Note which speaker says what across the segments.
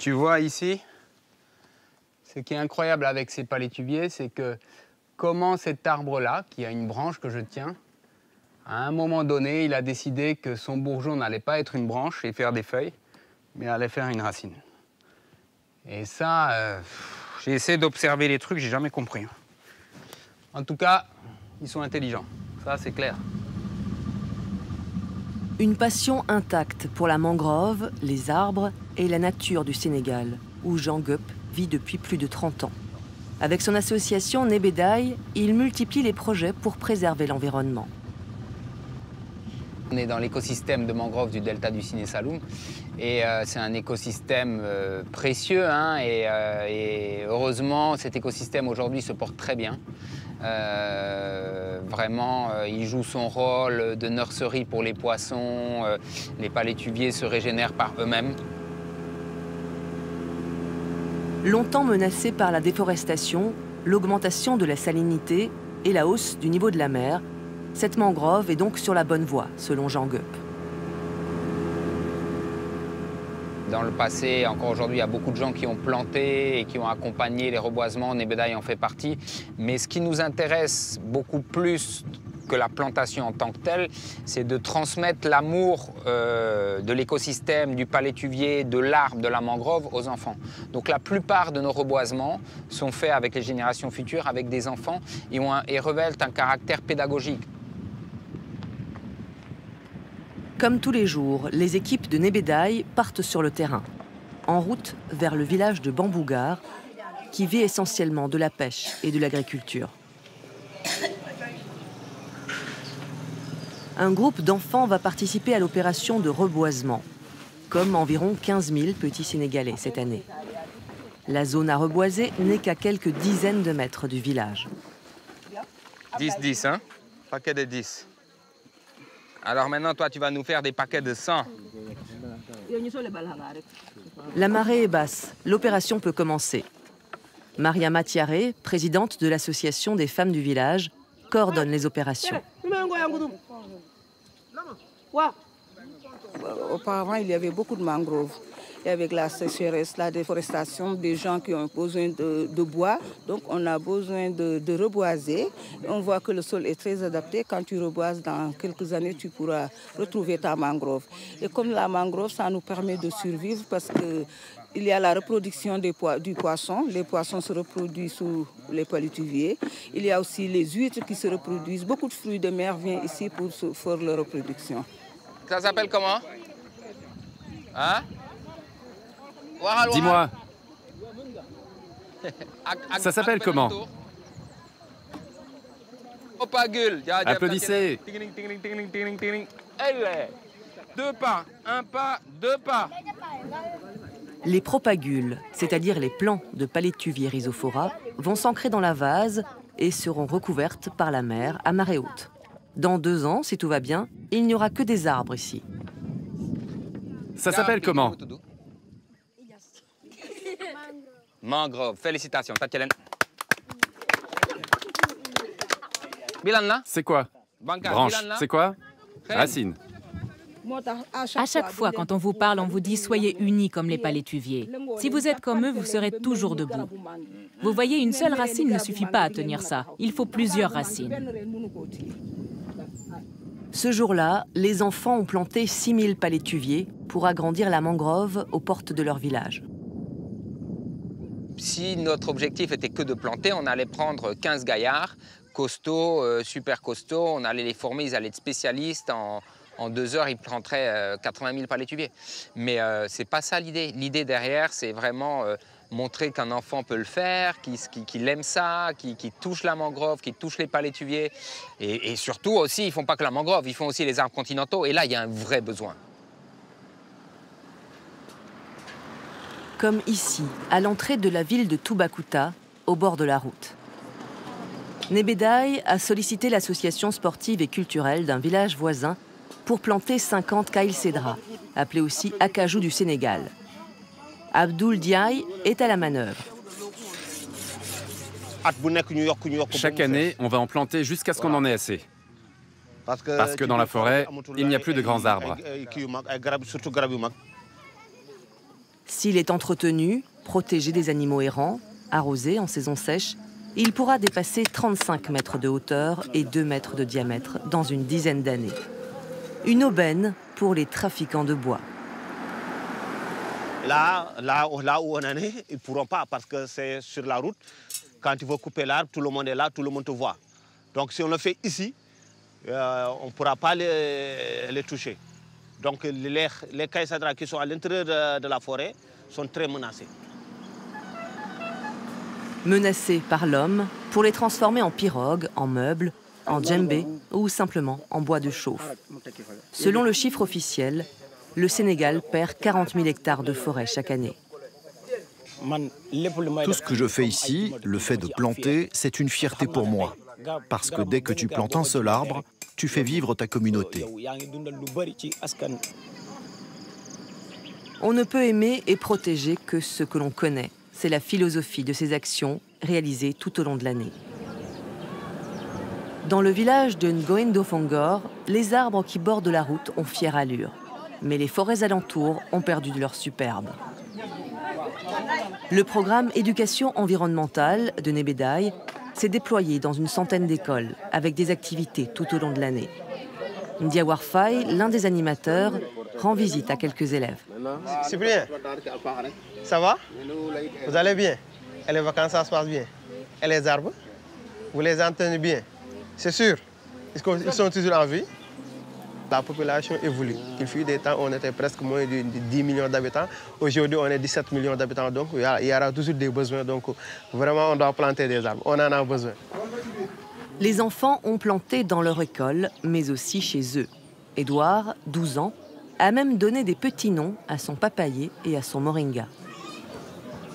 Speaker 1: Tu vois ici, ce qui est incroyable avec ces palétuviers, c'est que comment cet arbre-là, qui a une branche que je tiens, à un moment donné, il a décidé que son bourgeon n'allait pas être une branche et faire des feuilles, mais allait faire une racine. Et ça, j'ai essayé d'observer les trucs, j'ai jamais compris. En tout cas, ils sont intelligents, ça c'est clair.
Speaker 2: Une passion intacte pour la mangrove, les arbres et la nature du Sénégal, où Jean Guep vit depuis plus de 30 ans. Avec son association Nebedaye, il multiplie les projets pour préserver l'environnement.
Speaker 1: On est dans l'écosystème de mangrove du delta du Siné Saloum et c'est un écosystème précieux hein, et heureusement cet écosystème aujourd'hui se porte très bien. Vraiment, il joue son rôle de nurserie pour les poissons, les palétuviers se régénèrent par eux-mêmes.
Speaker 2: Longtemps menacée par la déforestation, l'augmentation de la salinité et la hausse du niveau de la mer, cette mangrove est donc sur la bonne voie, selon Jean Guep.
Speaker 1: Dans le passé, encore aujourd'hui, il y a beaucoup de gens qui ont planté et qui ont accompagné les reboisements. Nebedaye en fait partie. Mais ce qui nous intéresse beaucoup plus que la plantation en tant que telle, c'est de transmettre l'amour de l'écosystème, du palétuvier, de l'arbre, de la mangrove aux enfants. Donc la plupart de nos reboisements sont faits avec les générations futures, avec des enfants, et révèlent un caractère pédagogique.
Speaker 2: Comme tous les jours, les équipes de Nebedaye partent sur le terrain, en route vers le village de Bambougar, qui vit essentiellement de la pêche et de l'agriculture. Un groupe d'enfants va participer à l'opération de reboisement, comme environ 15 000 petits Sénégalais cette année. La zone à reboiser n'est qu'à quelques dizaines de mètres du village.
Speaker 1: 10-10, hein? Paquet de 10. Alors maintenant, toi, tu vas nous faire des paquets de 100.
Speaker 2: La marée est basse, l'opération peut commencer. Maria Matiaré, présidente de l'association des femmes du village, coordonne les opérations.
Speaker 3: Auparavant, il y avait beaucoup de mangroves. Et avec la sécheresse, la déforestation, des gens qui ont besoin de bois, donc on a besoin de reboiser. On voit que le sol est très adapté. Quand tu reboises, dans quelques années, tu pourras retrouver ta mangrove. Et comme la mangrove, ça nous permet de survivre parce qu'il y a la reproduction du poisson. Les poissons se reproduisent sous les palétuviers. Il y a aussi les huîtres qui se reproduisent. Beaucoup de fruits de mer viennent ici pour faire leur reproduction.
Speaker 1: Ça s'appelle comment? Hein?
Speaker 4: Dis-moi, ça s'appelle comment? Applaudissez.
Speaker 1: 2 pas, 1 pas, 2 pas.
Speaker 2: Les propagules, c'est-à-dire les plants de Palétuvier rhizophora, vont s'ancrer dans la vase et seront recouvertes par la mer à marée haute. Dans 2 ans, si tout va bien, il n'y aura que des arbres ici.
Speaker 4: Ça s'appelle comment?
Speaker 1: Mangrove, félicitations, Tatielen.
Speaker 4: C'est quoi? Branche, c'est quoi? Racine.
Speaker 5: À chaque fois, quand on vous parle, on vous dit « soyez unis comme les palétuviers ». Si vous êtes comme eux, vous serez toujours debout. Vous voyez, une seule racine ne suffit pas à tenir ça. Il faut plusieurs racines.
Speaker 2: Ce jour-là, les enfants ont planté 6 000 palétuviers pour agrandir la mangrove aux portes de leur village.
Speaker 1: Si notre objectif était que de planter, on allait prendre 15 gaillards, costauds, super costauds, on allait les former, ils allaient être spécialistes. En 2 heures, ils planteraient 80 000 palétuviers. Mais c'est pas ça l'idée. L'idée derrière, c'est vraiment montrer qu'un enfant peut le faire, qu'il aime ça, qu'il touche la mangrove, qu'il touche les palétuviers. Et surtout aussi, ils font pas que la mangrove, ils font aussi les arbres continentaux. Et là, il y a un vrai besoin.
Speaker 2: Comme ici, à l'entrée de la ville de Toubacouta, au bord de la route. Nebedaye a sollicité l'association sportive et culturelle d'un village voisin pour planter 50 Kaïl Cédra, appelé aussi acajou du Sénégal. Abdoul Diaye est à la manœuvre.
Speaker 4: Chaque année, on va en planter jusqu'à ce qu'on en ait assez. Parce que dans la forêt, il n'y a plus de grands arbres.
Speaker 2: S'il est entretenu, protégé des animaux errants, arrosé en saison sèche, il pourra dépasser 35 mètres de hauteur et 2 mètres de diamètre dans une dizaine d'années. Une aubaine pour les trafiquants de bois.
Speaker 6: Là où on en est, ils ne pourront pas parce que c'est sur la route. Quand tu veux couper l'arbre, tout le monde est là, tout le monde te voit. Donc si on le fait ici, on ne pourra pas les toucher. Donc les caïsadras qui sont à l'intérieur de la forêt sont très menacés.
Speaker 2: Menacés par l'homme pour les transformer en pirogues, en meubles, en djembé ou simplement en bois de chauffe. Selon le chiffre officiel, le Sénégal perd 40 000 hectares de forêt chaque année.
Speaker 7: Tout ce que je fais ici, le fait de planter, c'est une fierté pour moi. Parce que dès que tu plantes un seul arbre, tu fais vivre ta communauté.
Speaker 2: On ne peut aimer et protéger que ce que l'on connaît. C'est la philosophie de ces actions réalisées tout au long de l'année. Dans le village de Ngoendo Fongor, les arbres qui bordent la route ont fière allure. Mais les forêts alentours ont perdu de leur superbe. Le programme éducation environnementale de Nebédaye s'est déployé dans une centaine d'écoles, avec des activités tout au long de l'année. Ndiawar Faye, l'un des animateurs, rend visite à quelques élèves.
Speaker 8: Cyprien, ça va? Vous allez bien? Et les vacances, ça se passe bien? Et les arbres? Vous les entendez bien? C'est sûr? Ils sont toujours en vie? La population évolue. Il fut des temps où on était presque moins de 10 millions d'habitants. Aujourd'hui, on est 17 millions d'habitants. Donc, il y aura toujours des besoins. Donc, vraiment, on doit planter des arbres. On en a besoin.
Speaker 2: Les enfants ont planté dans leur école, mais aussi chez eux. Édouard, 12 ans, a même donné des petits noms à son papayer et à son moringa.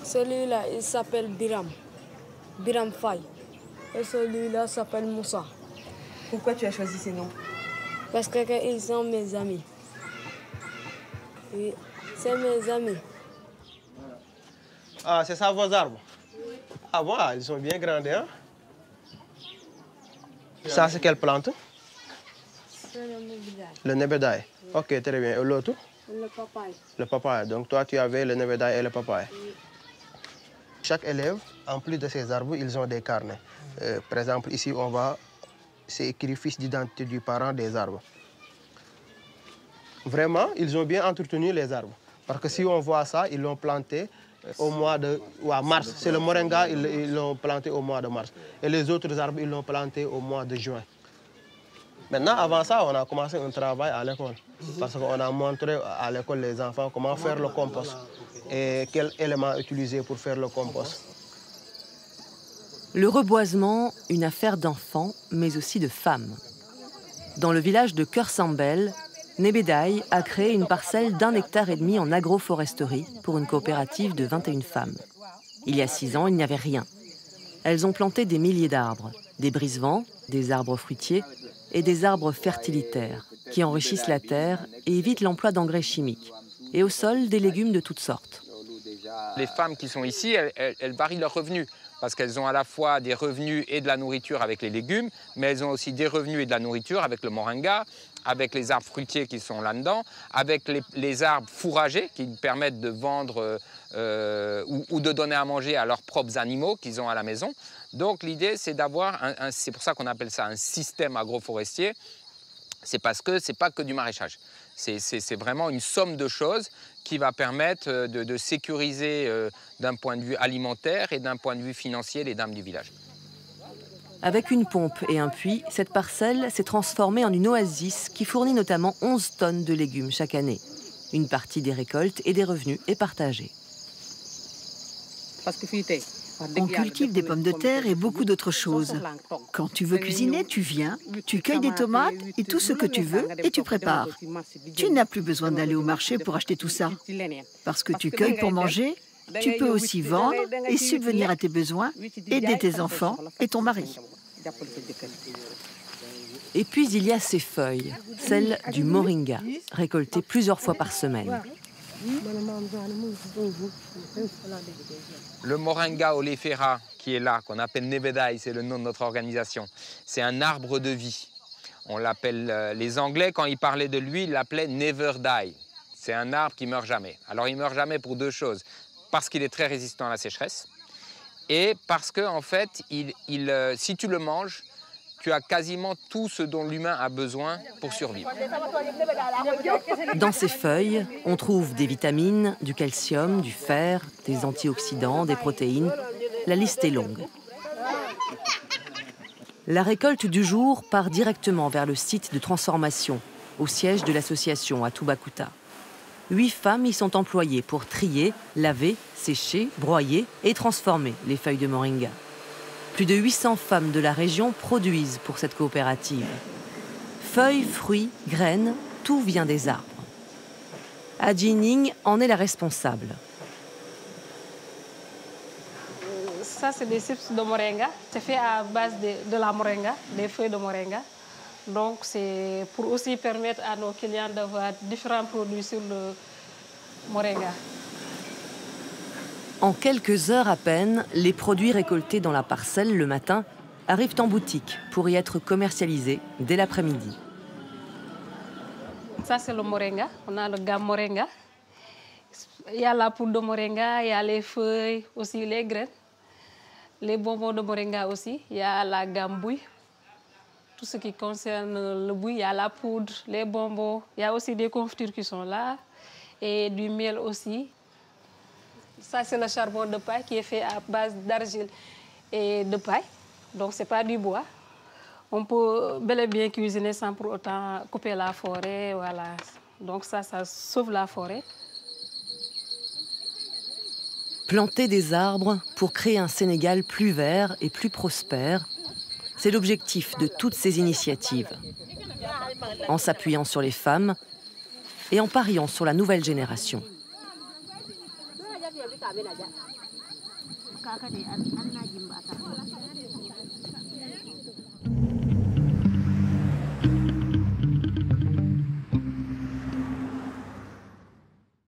Speaker 9: Celui-là, il s'appelle Biram. Biram Faye. Et celui-là s'appelle Moussa.
Speaker 2: Pourquoi tu as choisi ces noms?
Speaker 9: Parce qu'ils sont mes amis. Oui, c'est mes amis.
Speaker 8: Ah, c'est ça vos arbres? Ah bon, ils sont bien grandis, hein? Ça, c'est quelle plante?
Speaker 9: C'est le Nebédaye.
Speaker 8: Le Nebédaye. Ok, très bien. Et l'autre?
Speaker 9: Le papaye.
Speaker 8: Le papaye. Donc toi, tu avais le Nebédaye et le papaye.
Speaker 9: Oui.
Speaker 8: Chaque élève, en plus de ces arbres, ils ont des carnets. Par exemple, ici, c'est écrit fiche d'identité du parent des arbres. Vraiment, ils ont bien entretenu les arbres. Parce que si on voit ça, ils l'ont planté au mois de mars. C'est le moringa, ils l'ont planté au mois de mars. Et les autres arbres, ils l'ont planté au mois de juin. Maintenant, avant ça, on a commencé un travail à l'école. Parce qu'on a montré à l'école les enfants comment faire le compost et quels éléments utiliser pour faire le compost.
Speaker 2: Le reboisement, une affaire d'enfants, mais aussi de femmes. Dans le village de Keursambel, Nebédaye a créé une parcelle d'1,5 hectare en agroforesterie pour une coopérative de 21 femmes. Il y a 6 ans, il n'y avait rien. Elles ont planté des milliers d'arbres, des brise-vents, des arbres fruitiers et des arbres fertilitaires qui enrichissent la terre et évitent l'emploi d'engrais chimiques. Et au sol, des légumes de toutes sortes.
Speaker 1: Les femmes qui sont ici, elles varient leurs revenus parce qu'elles ont à la fois des revenus et de la nourriture avec les légumes, mais elles ont aussi des revenus et de la nourriture avec le moringa, avec les arbres fruitiers qui sont là-dedans, avec les arbres fourragers qui permettent de vendre ou de donner à manger à leurs propres animaux qu'ils ont à la maison. Donc l'idée, c'est d'avoir, c'est pour ça qu'on appelle ça un système agroforestier, c'est parce que ce n'est pas que du maraîchage. C'est vraiment une somme de choses qui va permettre de sécuriser d'un point de vue alimentaire et d'un point de vue financier les dames du village.
Speaker 2: Avec une pompe et un puits, cette parcelle s'est transformée en une oasis qui fournit notamment 11 tonnes de légumes chaque année. Une partie des récoltes et des revenus est partagée.
Speaker 10: On cultive des pommes de terre et beaucoup d'autres choses. Quand tu veux cuisiner, tu viens, tu cueilles des tomates et tout ce que tu veux et tu prépares. Tu n'as plus besoin d'aller au marché pour acheter tout ça. Parce que tu cueilles pour manger, tu peux aussi vendre et subvenir à tes besoins, aider tes enfants et ton mari.
Speaker 2: Et puis il y a ces feuilles, celles du moringa, récoltées plusieurs fois par semaine.
Speaker 1: Le moringa oleifera qui est là, qu'on appelle Nebédaye, c'est le nom de notre organisation, c'est un arbre de vie. On l'appelle, les Anglais, quand ils parlaient de lui, ils l'appelaient Never Die. C'est un arbre qui ne meurt jamais. Alors il ne meurt jamais pour deux choses. Parce qu'il est très résistant à la sécheresse et parce que, en fait, si tu le manges, tu as quasiment tout ce dont l'humain a besoin pour survivre.
Speaker 2: Dans ces feuilles, on trouve des vitamines, du calcium, du fer, des antioxydants, des protéines. La liste est longue. La récolte du jour part directement vers le site de transformation, au siège de l'association à Toubacouta. 8 femmes y sont employées pour trier, laver, sécher, broyer et transformer les feuilles de moringa. Plus de 800 femmes de la région produisent pour cette coopérative. Feuilles, fruits, graines, tout vient des arbres. Adji Ning en est la responsable.
Speaker 11: Ça, c'est des chips de moringa. C'est fait à base de la moringa, des feuilles de moringa. Donc, c'est pour aussi permettre à nos clients d'avoir différents produits sur le moringa.
Speaker 2: En quelques heures à peine, les produits récoltés dans la parcelle le matin arrivent en boutique pour y être commercialisés dès l'après-midi.
Speaker 11: Ça, c'est le moringa. On a le gamme moringa. Il y a la poudre de moringa, il y a les feuilles, aussi les graines. Les bonbons de moringa aussi. Il y a la gamme bouille. Tout ce qui concerne le bouille, il y a la poudre, les bonbons. Il y a aussi des confitures qui sont là et du miel aussi. Ça, c'est le charbon de paille qui est fait à base d'argile et de paille. Donc, ce n'est pas du bois. On peut bel et bien cuisiner sans pour autant couper la forêt. Voilà. Donc, ça sauve la forêt.
Speaker 2: Planter des arbres pour créer un Sénégal plus vert et plus prospère, c'est l'objectif de toutes ces initiatives. En s'appuyant sur les femmes et en pariant sur la nouvelle génération.